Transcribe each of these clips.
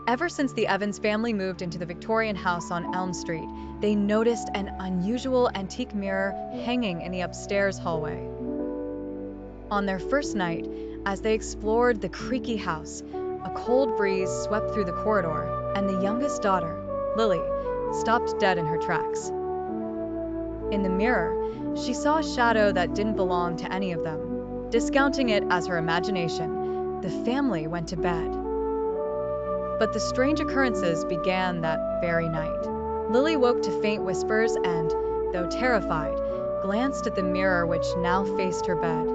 Ever since the Evans family moved into the Victorian house on Elm Street, they noticed an unusual antique mirror hanging in the upstairs hallway. On their first night, as they explored the creaky house, a cold breeze swept through the corridor, and the youngest daughter, Lily, stopped dead in her tracks. In the mirror, she saw a shadow that didn't belong to any of them. Discounting it as her imagination, the family went to bed. But the strange occurrences began that very night. Lily woke to faint whispers and, though terrified, glanced at the mirror which now faced her bed.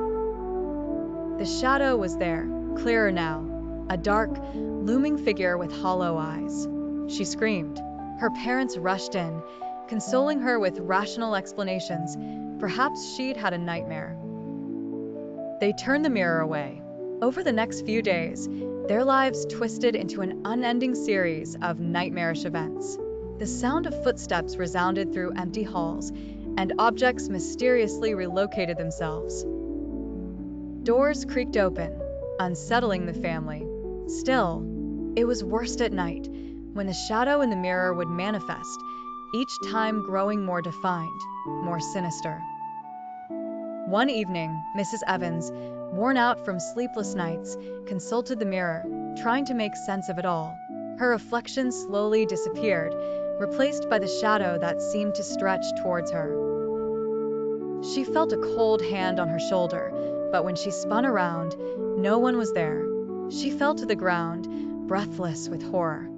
The shadow was there, clearer now, a dark, looming figure with hollow eyes. She screamed. Her parents rushed in, consoling her with rational explanations. Perhaps she'd had a nightmare. They turned the mirror away. Over the next few days, their lives twisted into an unending series of nightmarish events. The sound of footsteps resounded through empty halls, and objects mysteriously relocated themselves. Doors creaked open, unsettling the family. Still, it was worst at night, when the shadow in the mirror would manifest, each time growing more defined, more sinister. One evening, Mrs. Evans, worn out from sleepless nights, consulted the mirror, trying to make sense of it all. Her reflection slowly disappeared, replaced by the shadow that seemed to stretch towards her. She felt a cold hand on her shoulder, but when she spun around, no one was there. She fell to the ground, breathless with horror.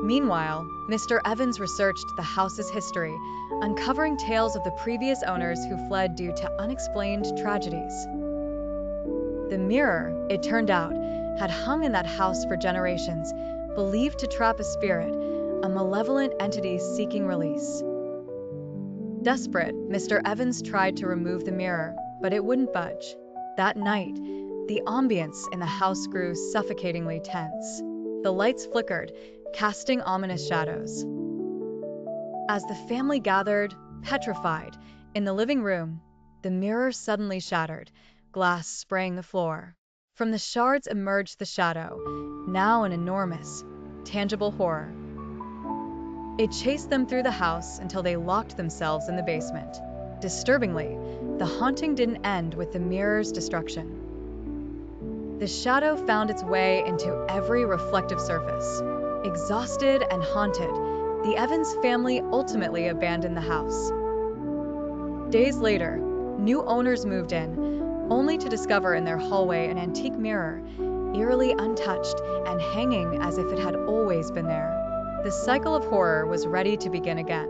Meanwhile, Mr. Evans researched the house's history, uncovering tales of the previous owners who fled due to unexplained tragedies. The mirror, it turned out, had hung in that house for generations, believed to trap a spirit, a malevolent entity seeking release. Desperate, Mr. Evans tried to remove the mirror, but it wouldn't budge. That night, the ambience in the house grew suffocatingly tense. The lights flickered, casting ominous shadows. As the family gathered, petrified, in the living room, the mirror suddenly shattered, glass spraying the floor. From the shards emerged the shadow, now an enormous, tangible horror. It chased them through the house until they locked themselves in the basement. Disturbingly, the haunting didn't end with the mirror's destruction. The shadow found its way into every reflective surface. Exhausted and haunted, the Evans family ultimately abandoned the house. Days later, new owners moved in, only to discover in their hallway an antique mirror, eerily untouched and hanging as if it had always been there. The cycle of horror was ready to begin again.